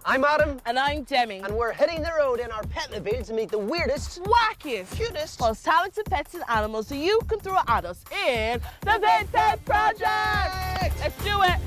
I'm Adam. And I'm Demi. And we're hitting the road in our Petmobiles to meet the weirdest, wackiest, cutest, most talented pets and animals that you can throw at us in the Big Pet Project! Let's do it!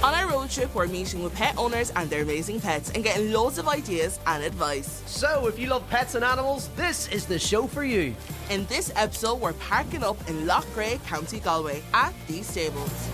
On our road trip, we're meeting with pet owners and their amazing pets and getting loads of ideas and advice. So if you love pets and animals, this is the show for you. In this episode, we're parking up in Loughrea, County Galway at these stables.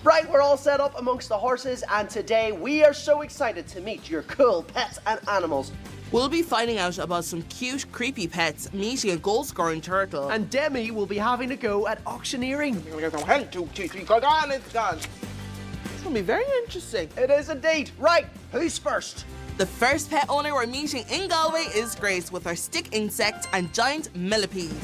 Right, we're all set up amongst the horses, and today we are so excited to meet your cool pets and animals. We'll be finding out about some cute, creepy pets, meeting a goal-scoring turtle. And Demi will be having a go at auctioneering. 1, 2, 3, 4, gone, it's gone. It's gonna be very interesting. It is indeed. Right, who's first? The first pet owner we're meeting in Galway is Grace with her stick insect and giant millipede.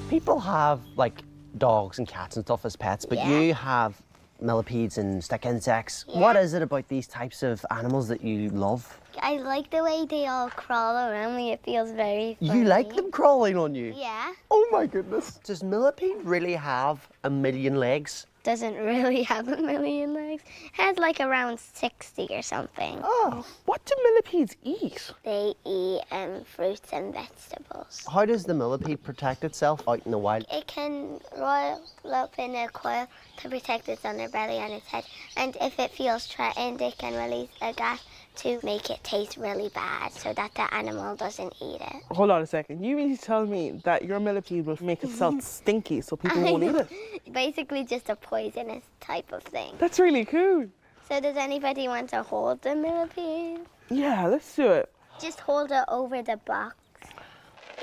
People have, like, dogs and cats and stuff as pets, but you have millipedes and stick insects. Yeah. What is it about these types of animals that you love? I like the way they all crawl around me. It feels very funny. You like them crawling on you? Yeah. Oh my goodness. Does millipede really have 1,000,000 legs? Doesn't really have 1,000,000 legs. Has like around 60 or something. Oh. What do millipedes eat? They eat fruits and vegetables. How does the millipede protect itself out in the wild? It can roll up in a coil to protect its underbelly and its head. And if it feels threatened, it can release a gas to make it taste really bad so that the animal doesn't eat it. Hold on a second. You mean to tell me that your millipede will make itself stinky so people won't eat it? Basically just a poisonous type of thing. That's really cool. So does anybody want to hold the millipede? Yeah, let's do it. Just hold it over the box.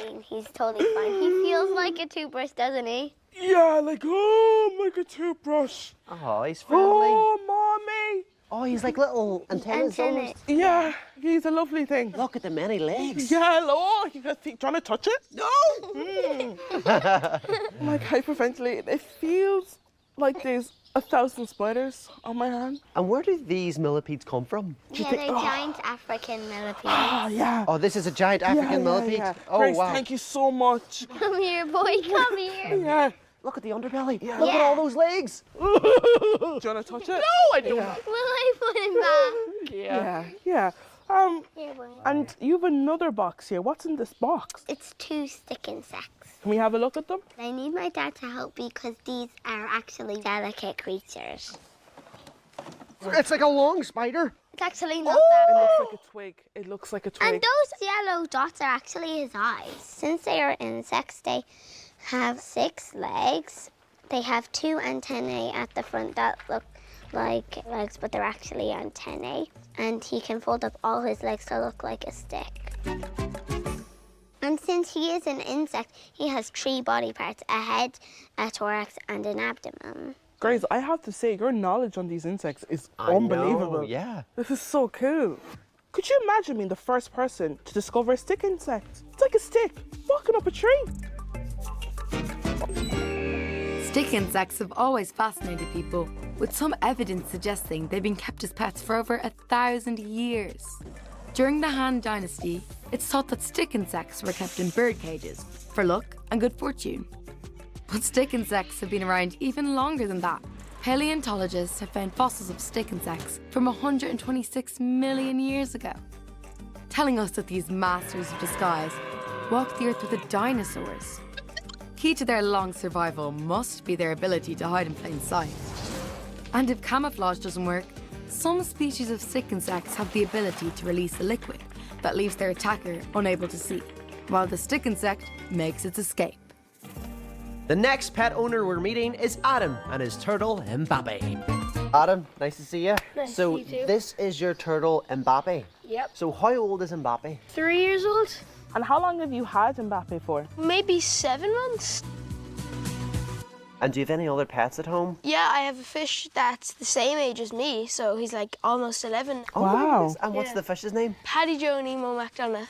And he's totally fine. He feels like a toothbrush, doesn't he? Yeah, like a toothbrush. Oh, he's friendly. Oh, mommy. Oh, he's like little antennas. Antennas. Yeah, he's a lovely thing. Look at the many legs. Yeah, oh, you trying to touch it? No! Like hyperventilating. It feels like there's 1,000 spiders on my hand. And where do these millipedes come from? Yeah, they're giant African millipedes. Oh, yeah. Oh, this is a giant African millipede? Yeah. Oh, Grace, wow. thank you so much. Come here, boy, come here. Yeah. Look at the underbelly. Look at all those legs. Do you want to touch it? No, I don't. Will I put him back? Yeah. Here, boy. And you have another box here. What's in this box? It's 2 stick insects. Can we have a look at them? I need my dad to help because these are actually delicate creatures. It's like a long spider. It's actually not It that. looks like a twig. It looks like a twig. And those yellow dots are actually his eyes. Since they are insects, they have 6 legs. They have 2 antennae at the front that look like legs, but they're actually antennae. And he can fold up all his legs to look like a stick. And since he is an insect, he has 3 body parts, a head, a thorax, and an abdomen. Grace, I have to say, your knowledge on these insects is I unbelievable. know, yeah. This is so cool. Could you imagine being the first person to discover a stick insect? It's like a stick walking up a tree. Stick insects have always fascinated people, with some evidence suggesting they've been kept as pets for over 1,000 years. During the Han Dynasty, it's thought that stick insects were kept in bird cages for luck and good fortune. But stick insects have been around even longer than that. Paleontologists have found fossils of stick insects from 126 million years ago, telling us that these masters of disguise walked the earth with the dinosaurs. Key to their long survival must be their ability to hide in plain sight. And if camouflage doesn't work, some species of stick insects have the ability to release a liquid that leaves their attacker unable to see, while the stick insect makes its escape. The next pet owner we're meeting is Adam and his turtle, Mbappe. Adam, nice to see you. Nice so to see you too. this is your turtle, Mbappe. Yep. So how old is Mbappe? 3 years old? And how long have you had Mbappe for? Maybe 7 months? And do you have any other pets at home? Yeah, I have a fish that's the same age as me, so he's like almost 11. Oh my Wow. goodness. And what's Yeah. the fish's name? Paddy Joe Nemo McDonough.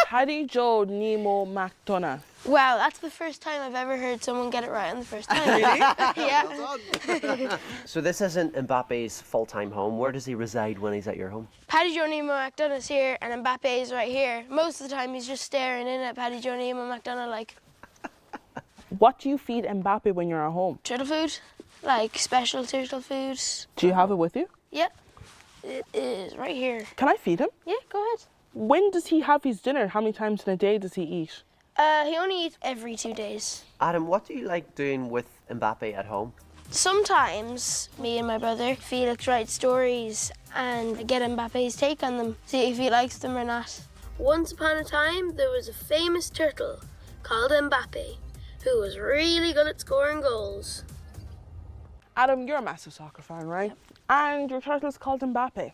Paddy Joe Nemo McDonough. Wow, that's the first time I've ever heard someone get it right on the first time. Really? Yeah. So this isn't Mbappe's full-time home. Where does he reside when he's at your home? Paddy Joe Nemo McDonough's here and Mbappe's right here. Most of the time he's just staring in at Paddy Joe Nemo McDonough like What do you feed Mbappe when you're at home? turtle food, like special turtle foods. Do you have it with you? Yep, it is right here. Can I feed him? Yeah, go ahead. When does he have his dinner? How many times in a day does he eat? He only eats every 2 days. Adam, what do you like doing with Mbappe at home? Sometimes me and my brother Felix write stories and get Mbappe's take on them, see if he likes them or not. Once upon a time, there was a famous turtle called Mbappe who was really good at scoring goals. Adam, you're a massive soccer fan, right? And your turtle is called Mbappe.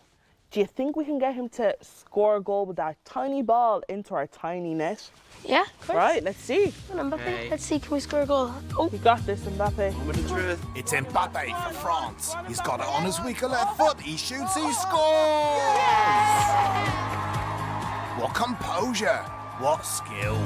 Do you think we can get him to score a goal with that tiny ball into our tiny net? Yeah, of course. Right, let's see. Come on, Mbappe. Okay. Let's see, can we score a goal? Oh, you got this, Mbappe. Moment of truth. It's Mbappe for France. He's got it on his weaker left foot. He shoots, he scores! What composure! What skill!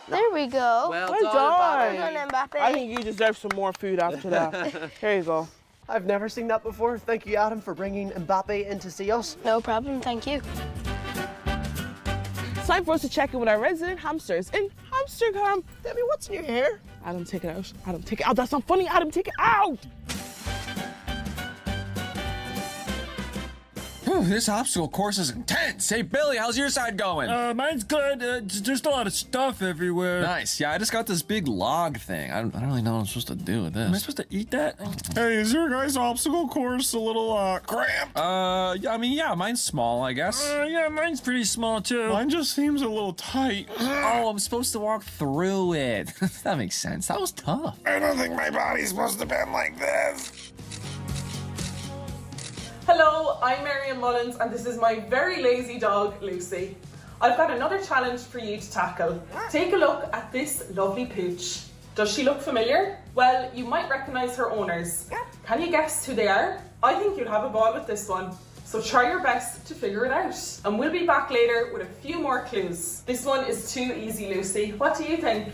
There we go. Well Well done. done, Mbappe. I think you deserve some more food after that. Here you go. I've never seen that before. Thank you, Adam, for bringing Mbappe in to see us. No problem, thank you. It's time for us to check in with our resident hamsters in Amsterdam. Demi, what's in your hair? Adam, take it out. Adam, take it out. That's not funny. Adam, take it out. Whew, this obstacle course is intense. Hey, Billy, how's your side going? Mine's good. There's just a lot of stuff everywhere. Nice. Yeah, I just got this big log thing. I don't really know what I'm supposed to do with Am I this. supposed to eat that? Hey, is your guys' obstacle course a little cramped? Yeah, I mean, yeah, mine's small, I guess. Yeah, mine's pretty small too. Mine just seems a little tight. Oh, I'm supposed to walk through it. That makes sense. That was tough. I don't think my body's supposed to bend like this. Hello, I'm Marion Mullins and this is my very lazy dog, Lucy. I've got another challenge for you to tackle. Take a look at this lovely pooch. Does she look familiar? Well, you might recognise her owners. Can you guess who they are? I think you'll have a ball with this one. So try your best to figure it out. And we'll be back later with a few more clues. This one is too easy, Lucy. What do you think?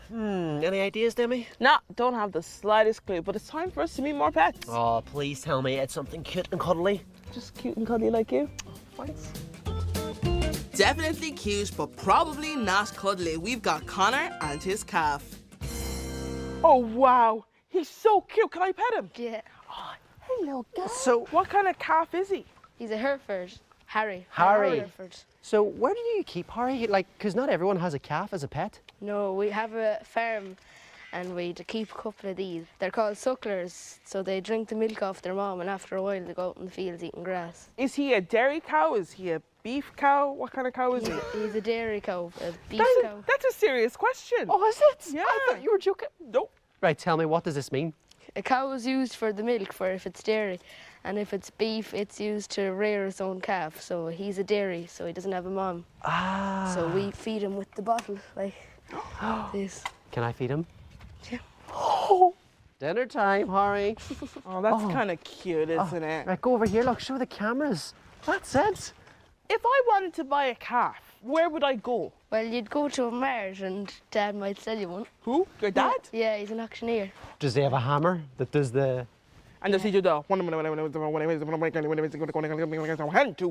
Any ideas, Demi? Nah, don't have the slightest clue, but it's time for us to meet more pets. Oh, please tell me it's something cute and cuddly. Just cute and cuddly like you. Thanks. Definitely cute, but probably not cuddly. We've got Connor and his calf. Oh, wow. He's so cute. Can I pet him? Yeah. Hey, little guy. So, What kind of calf is he? He's a Hereford. Harry. Harry. Hereford. so where do you keep Harry? Like, because not everyone has a calf as a pet. No, we have a farm and we keep a couple of these. They're called sucklers, so they drink the milk off their mom and after a while they go out in the fields eating grass. Is he a dairy cow? Is he a beef cow? What kind of cow is he? He's a dairy cow, a beef cow. That's a serious question. Oh, is it? Yeah. I thought you were joking. Nope. Right, tell me, what does this mean? A cow is used for the milk for if it's dairy, and if it's beef, it's used to rear its own calf. So he's a dairy, so he doesn't have a mom. Ah. So we feed him with the bottle, like this. Can I feed him? Yeah. Dinner time, Harry. Oh, that's kind of cute, isn't it? Right, go over here, look, show the cameras. That's it. If I wanted to buy a calf, where would I go? Well, you'd go to a mart and Dad might sell you one. Who? Your dad? Yeah, he's an auctioneer. Does he have a hammer that does the... And does he do the 1, 2,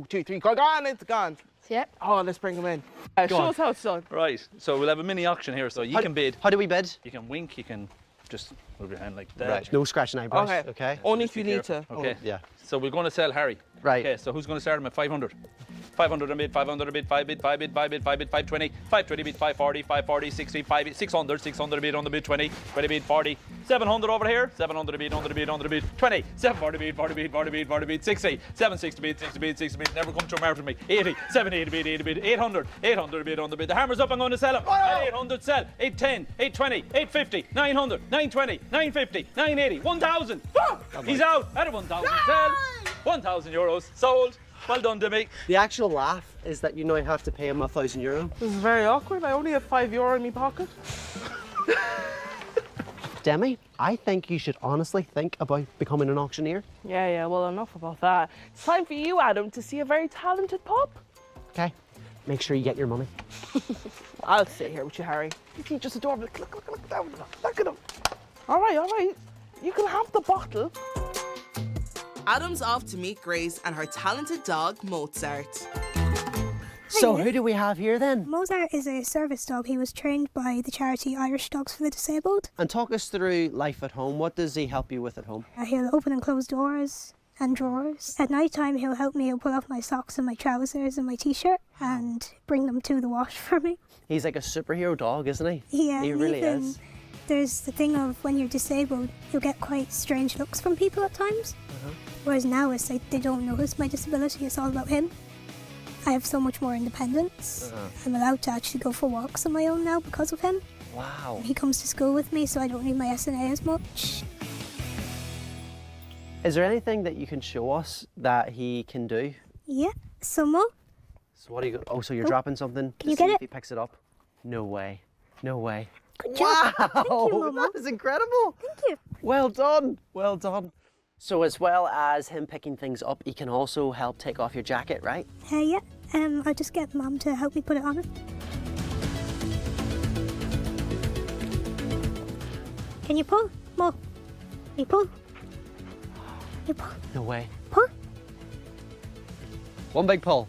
3, 3, gone, it's gone. Yep. Oh, let's bring him in. Show us how it's done. Right, so we'll have a mini auction here, so you can bid. How do we bid? You can wink, you can just move your hand like that. Right, no scratching eyebrows, Okay. okay? Only Just if you be need to. careful. Okay. Yeah. So we're going to sell Harry. Right. Okay, so who's going to start him at 500? 500 a bid, 500 a bid, 5 bid, 5 bid, 5 bid, 5 bid, 520, 520 bid, 540, 540, 60, 5 bid, 600, 600 a bid on the bid, 20, 20 bid, 40, 700 over here, 700 a bid, on the bid, on the bid, 20, 740 bid, 40 bid, 40 bid, 40 bid, 60, 760 bid, 60 bid, 60 bid, never come to a mark with me, 80, 780 bid, 80 bid, 800, 800 a bid on the bid, the hammer's up, I'm going to sell him, at 800 sell, 810, 820, 850, 900, 920, 950, 980, 1,000, he's out, at a 1,000 sell, 1,000 euros, sold. Well done, Demi. The actual laugh is that you now have to pay him €1,000. This is very awkward. I only have €5 in my pocket. Demi, I think you should honestly think about becoming an auctioneer. Yeah, well, enough about that. It's time for you, Adam, to see a very talented pup. Okay, make sure you get your money. I'll stay here with you, Harry. He's just adorable. Look at him. All right. You can have the bottle. Adam's off to meet Grace and her talented dog, Mozart. So who do we have here then? Mozart is a service dog. He was trained by the charity Irish Dogs for the Disabled. And talk us through life at home. What does he help you with at home? He'll open and close doors and drawers. At night time, he'll help me. He'll pull off my socks and my trousers and my t-shirt and bring them to the wash for me. He's like a superhero dog, isn't he? Yeah, he really is. There's the thing of when you're disabled, you'll get quite strange looks from people at times. Whereas now it's like they don't notice my disability. It's all about him. I have so much more independence. I'm allowed to actually go for walks on my own now because of him. Wow. He comes to school with me, so I don't need my SNA as much. Is there anything that you can show us that he can do? Yeah, some more. So what are you? Oh, so you're dropping something Can to you see get if it? he picks it up? No way. No way. Good job. Wow, Thank you, Mama. that is incredible. Thank you. Well done. Well done. So as well as him picking things up, he can also help take off your jacket, right? Yeah. I'll just get Mum to help me put it on. Can you pull? More. You pull. You pull. No way. Pull. One big pull.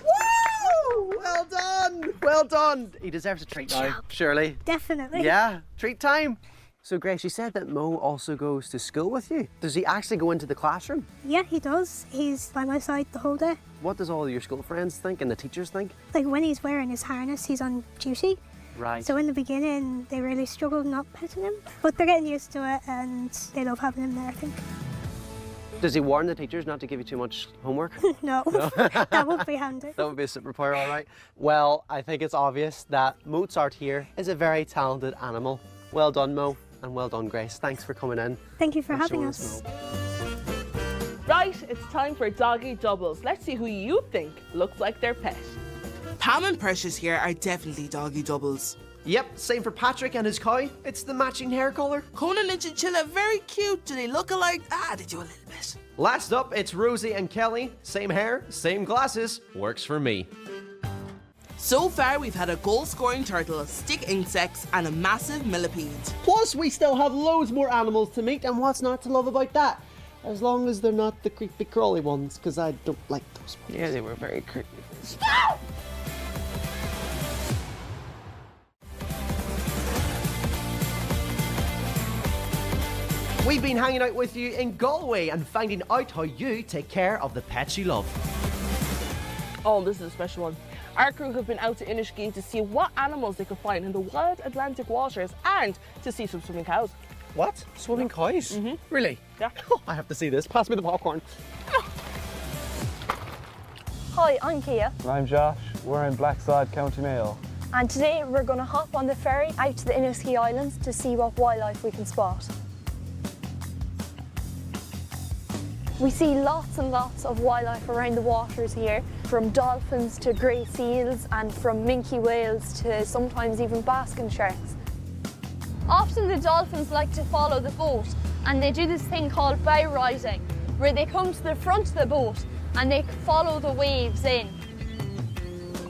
Woo! Well done. Well done. He deserves a treat now, surely. Definitely. Yeah, treat time. So Grace, you said that Mo also goes to school with you. Does he actually go into the classroom? Yeah, he does. He's by my side the whole day. What does all your school friends think and the teachers think? Like when he's wearing his harness, he's on duty. Right. So in the beginning, they really struggled not petting him. But they're getting used to it and they love having him there, I think. Does he warn the teachers not to give you too much homework? No, that would be handy. That would be a superpower, all right. Well, I think it's obvious that Mozart here is a very talented animal. Well done, Mo, and well done, Grace. Thanks for coming in. Thank you for and having showing us. Mo. Right, it's time for doggy doubles. Let's see who you think looks like their pet. Pam and Precious here are definitely doggy doubles. Yep, same for Patrick and his cow. It's the matching hair colour. Conan and Chinchilla, very cute. Do they look alike? They do a little bit. Last up, it's Rosie and Kelly. Same hair, same glasses. Works for me. So far, we've had a goal-scoring turtle, stick insects, and a massive millipede. Plus, we still have loads more animals to meet, and what's not to love about that? As long as they're not the creepy crawly ones, because I don't like those ones. Yeah, they were very creepy. Stop! We've been hanging out with you in Galway and finding out how you take care of the pets you love. Oh, this is a special one. Our crew have been out to Inishkeen to see what animals they could find in the wild Atlantic waters and to see some swimming cows. What? Swimming cows? Mm-hmm. Really? Yeah. Oh, I have to see this. Pass me the popcorn. Hi, I'm Kia, And I'm Josh. We're in Blackside, County Mayo. and today we're going to hop on the ferry out to the Inishkeen Islands to see what wildlife we can spot. We see lots and lots of wildlife around the waters here, from dolphins to grey seals and from minke whales to sometimes even basking sharks. Often the dolphins like to follow the boat, and they do this thing called bow riding, where they come to the front of the boat and they follow the waves in.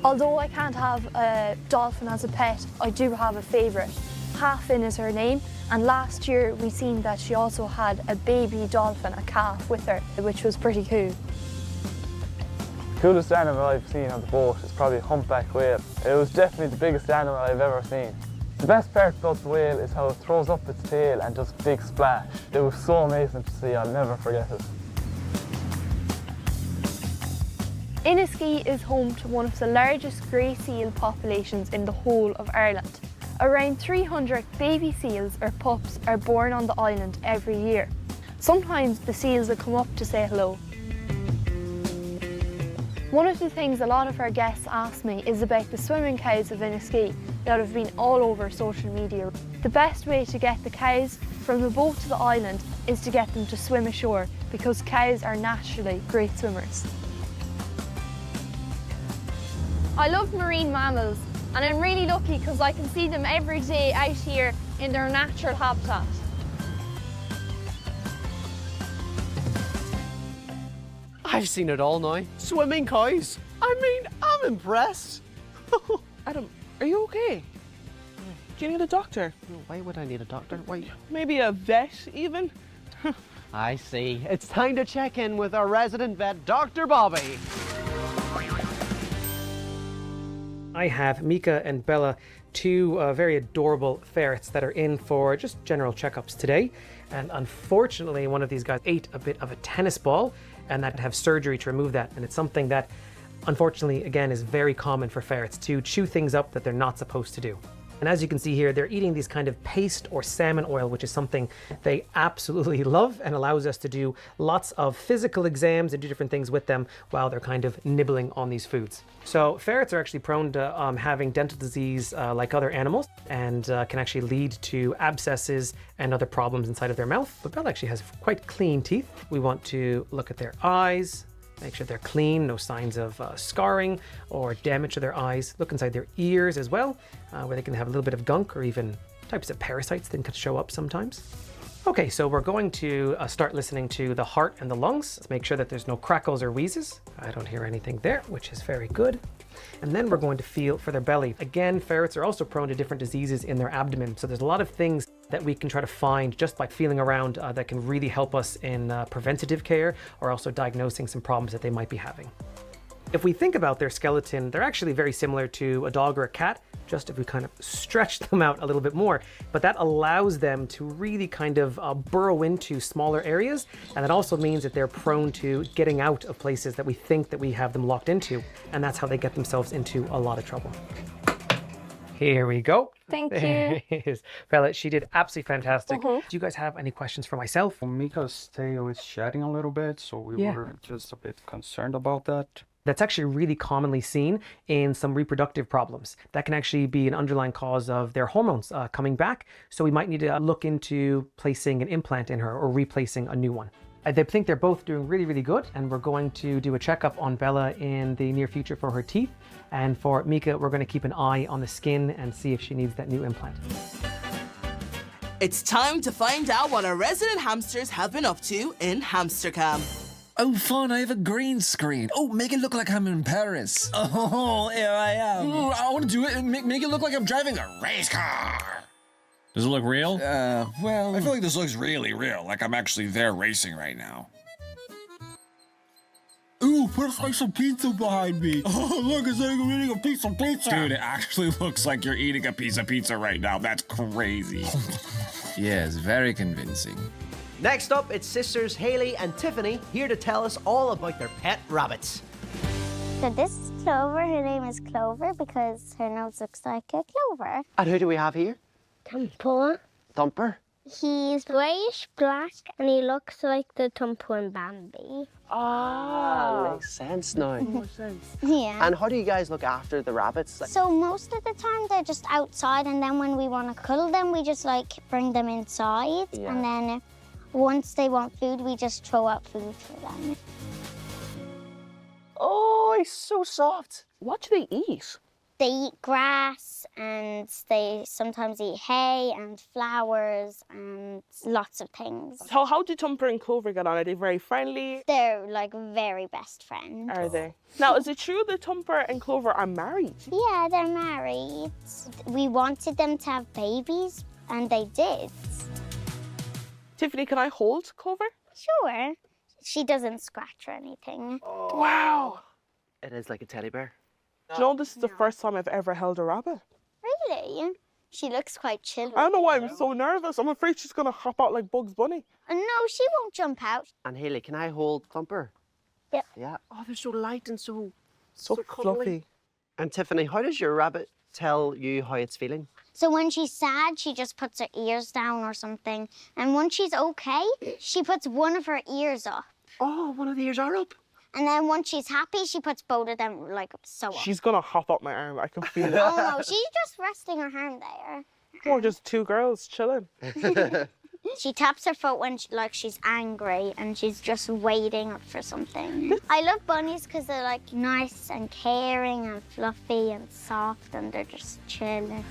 Although I can't have a dolphin as a pet, I do have a favourite. Halfin is her name, and last year we seen that she also had a baby dolphin, a calf, with her, which was pretty cool. The coolest animal I've seen on the boat is probably a humpback whale. It was definitely the biggest animal I've ever seen. The best part about the whale is how it throws up its tail and does a big splash. It was so amazing to see, I'll never forget it. Inishkeen is home to one of the largest grey seal populations in the whole of Ireland. Around 300 baby seals or pups are born on the island every year. Sometimes the seals will come up to say hello. One of the things a lot of our guests ask me is about the swimming cows of Inishkeen that have been all over social media. The best way to get the cows from the boat to the island is to get them to swim ashore, because cows are naturally great swimmers. I love marine mammals, and I'm really lucky because I can see them every day out here in their natural habitat. I've seen it all now. Swimming cows. I mean, I'm impressed. Adam, are you okay? Do you need a doctor? Why would I need a doctor? Why? Maybe a vet even? I see. It's time to check in with our resident vet, Dr. Bobby. I have Mika and Bella, two very adorable ferrets that are in for just general checkups today. And unfortunately, one of these guys ate a bit of a tennis ball and that have surgery to remove that. And it's something that, unfortunately, again, is very common for ferrets to chew things up that they're not supposed to do. And as you can see here, they're eating these kind of paste or salmon oil, which is something they absolutely love and allows us to do lots of physical exams and do different things with them while they're kind of nibbling on these foods. So ferrets are actually prone to having dental disease like other animals and can actually lead to abscesses and other problems inside of their mouth. But Bella actually has quite clean teeth. We want to look at their eyes, make sure they're clean, no signs of scarring or damage to their eyes. Look inside their ears as well, where they can have a little bit of gunk or even types of parasites that can show up sometimes. Okay, so we're going to start listening to the heart and the lungs. Let's make sure that there's no crackles or wheezes. I don't hear anything there, which is very good. And then we're going to feel for their belly. Again, ferrets are also prone to different diseases in their abdomen. So there's a lot of things that we can try to find just by feeling around that can really help us in preventative care or also diagnosing some problems that they might be having. If we think about their skeleton, they're actually very similar to a dog or a cat, just if we kind of stretch them out a little bit more. But that allows them to really kind of burrow into smaller areas. And that also means that they're prone to getting out of places that we think that we have them locked into. And that's how they get themselves into a lot of trouble. Here we go. Thank there you. It is. Bella, she did absolutely fantastic. Mhm. Do you guys have any questions for myself? Mika's tail is shedding a little bit, so we were just a bit concerned about that. That's actually really commonly seen in some reproductive problems. That can actually be an underlying cause of their hormones coming back. So we might need to look into placing an implant in her or replacing a new one. I think they're both doing really, really good. And we're going to do a checkup on Bella in the near future for her teeth. And for Mika, we're going to keep an eye on the skin and see if she needs that new implant. It's time to find out what our resident hamsters have been up to in Hamster Cam. Oh, fun, I have a green screen. Oh, make it look like I'm in Paris. Oh, here I am. I want to do it and make it look like I'm driving a race car. Does it look real? Well... I feel like this looks really real, like I'm actually there racing right now. Ooh, put a slice of pizza behind me. Oh, look, it's like I'm eating a piece of pizza. Dude, it actually looks like you're eating a piece of pizza right now. That's crazy. Yes, very convincing. Next up, it's sisters Hayley and Tiffany here to tell us all about their pet rabbits. So this is Clover. Her name is Clover because her nose looks like a clover. And who do we have here? Thumper. Thumper. He's greyish black and he looks like the Thumper in Bambi. Makes sense now. Yeah. And how do you guys look after the rabbits? So most of the time they're just outside, and then when we want to cuddle them, we just like bring them inside. Yeah. And then once they want food, we just throw out food for them. Oh, he's so soft. What do they eat? They eat grass, and they sometimes eat hay and flowers and lots of things. So how do Thumper and Clover get on? Are they very friendly? They're like very best friends. Are they? Now, is it true that Thumper and Clover are married? Yeah, they're married. We wanted them to have babies, and they did. Tiffany, can I hold Clover? Sure. She doesn't scratch or anything. Oh. Wow. It is like a teddy bear. Do you know this is the first time I've ever held a rabbit? Really? She looks quite chill. I don't know why I'm so nervous. I'm afraid she's going to hop out like Bugs Bunny. No, she won't jump out. And Hayley, can I hold Thumper? Yep. Yeah. Oh, they're so light and so cuddly. fluffy. And Tiffany, how does your rabbit tell you how it's feeling? So when she's sad, she just puts her ears down or something. And when she's okay, she puts one of her ears up. Oh, one of the ears are up. And then once she's happy, she puts both of them like so up. She's going to hop up my arm. I can feel it. Oh no, she's just resting her hand there. We're just two girls chilling. She taps her foot when she's angry and she's just waiting for something. I love bunnies because they're like nice and caring and fluffy and soft and they're just chilling.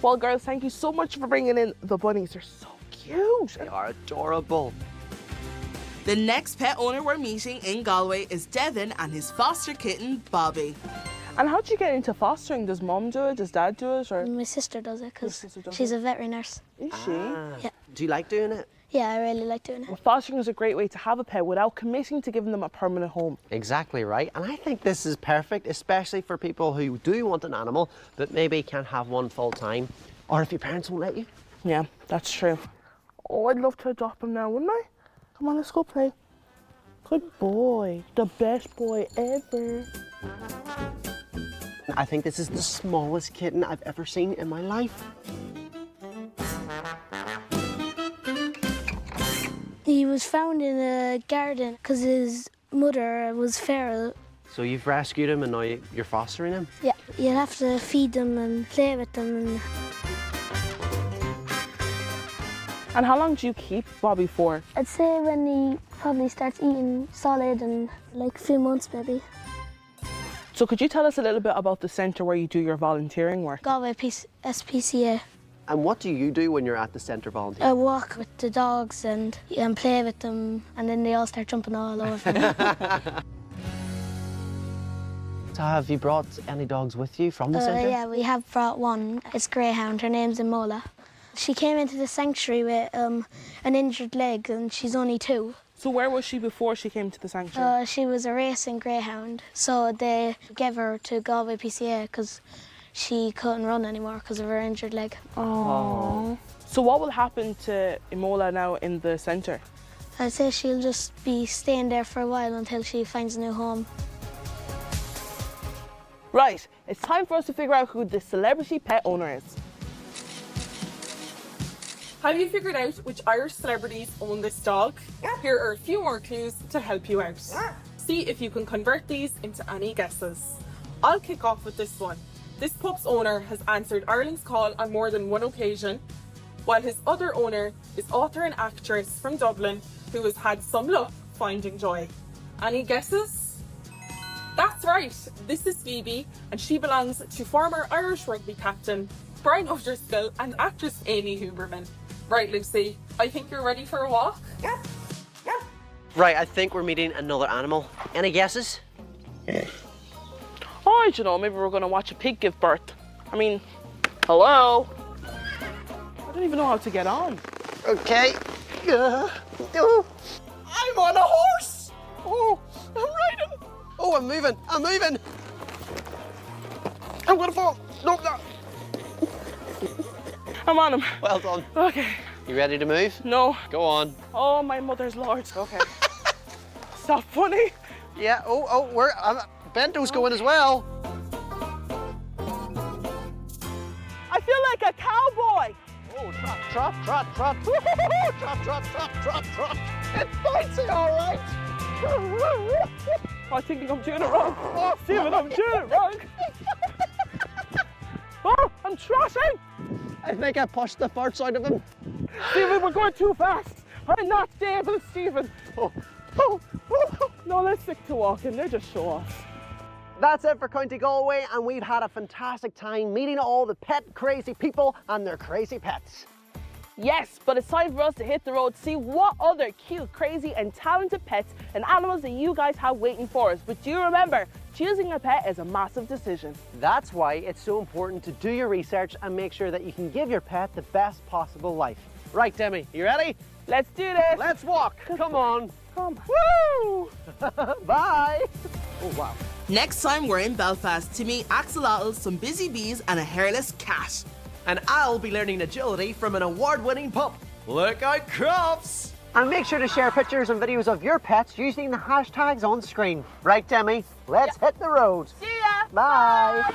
Well, girls, thank you so much for bringing in the bunnies. They're so cute. They are adorable. The next pet owner we're meeting in Galway is Devin and his foster kitten, Bobby. And how'd you get into fostering? Does mom do it? Does dad do it? Or My sister does it because she's a veterinary nurse. Is she? Yeah. Do you like doing it? Yeah, I really like doing it. Well, fostering is a great way to have a pet without committing to giving them a permanent home. Exactly right. And I think this is perfect, especially for people who do want an animal but maybe can't have one full time, or if your parents won't let you. Yeah, that's true. Oh, I'd love to adopt him now, wouldn't I? Come on, let's go play. Good boy. The best boy ever. I think this is the smallest kitten I've ever seen in my life. He was found in a garden because his mother was feral. So you've rescued him and now you're fostering him? Yeah, you'd have to feed them and play with them. And how long do you keep Bobby for? I'd say when he probably starts eating solid and like a few months maybe. So could you tell us a little bit about the centre where you do your volunteering work? Galway SPCA. And what do you do when you're at the centre volunteering? I walk with the dogs and play with them, and then they all start jumping all over me. So have you brought any dogs with you from the centre? Yeah, we have brought one. It's Greyhound. Her name's Imola. She came into the sanctuary with an injured leg, and she's only 2. So where was she before she came to the sanctuary? She was a racing greyhound, so they gave her to Galway PCA because she couldn't run anymore because of her injured leg. Oh. So what will happen to Imola now in the centre? I'd say she'll just be staying there for a while until she finds a new home. Right, it's time for us to figure out who the celebrity pet owner is. Have you figured out which Irish celebrities own this dog? Here are a few more clues to help you out. See if you can convert these into any guesses. I'll kick off with this one. This pup's owner has answered Ireland's call on more than one occasion, while his other owner is author and actress from Dublin who has had some luck finding joy. Any guesses? That's right, this is Phoebe, and she belongs to former Irish rugby captain Brian O'Driscoll and actress Amy Huberman. Right, Lucy, I think you're ready for a walk? Right, I think we're meeting another animal. Any guesses? Oh, I don't know, maybe we're going to watch a pig give birth. I mean, hello? I don't even know how to get on. Okay. I'm on a horse! Oh, I'm riding! Oh, I'm moving! I'm moving! I'm gonna fall! No, no! I'm on him. Well done. Okay. You ready to move? No. Go on. Oh, my mother's lord. Okay. Stop funny. Yeah, we're... Bento's going as well. I feel like a cowboy. Oh, trot, trot, trot, trot. Trot, trot, trot, trot, trot. It's bouncing all right. I think I'm doing it wrong. Oh, Stephen, I'm doing it wrong. Oh, I'm trotting. I think I pushed the farts out of him. Stephen, we're going too fast. I'm not stable, Stephen. No, let's stick to walking. They're just show-offs. That's it for County Galway, and we've had a fantastic time meeting all the pet crazy people and their crazy pets. Yes, but it's time for us to hit the road to see what other cute, crazy and talented pets and animals that you guys have waiting for us. But do remember, choosing a pet is a massive decision. That's why it's so important to do your research and make sure that you can give your pet the best possible life. Right, Demi, you ready? Let's do this. Let's walk. Come on. Come. Woo! Bye. Oh, wow. Next time we're in Belfast to meet axolotls, some busy bees and a hairless cat. And I'll be learning agility from an award-winning pup. Look out, Crofts! And make sure to share pictures and videos of your pets using the hashtags on screen. Right, Demi? Let's hit the road. See ya. Bye.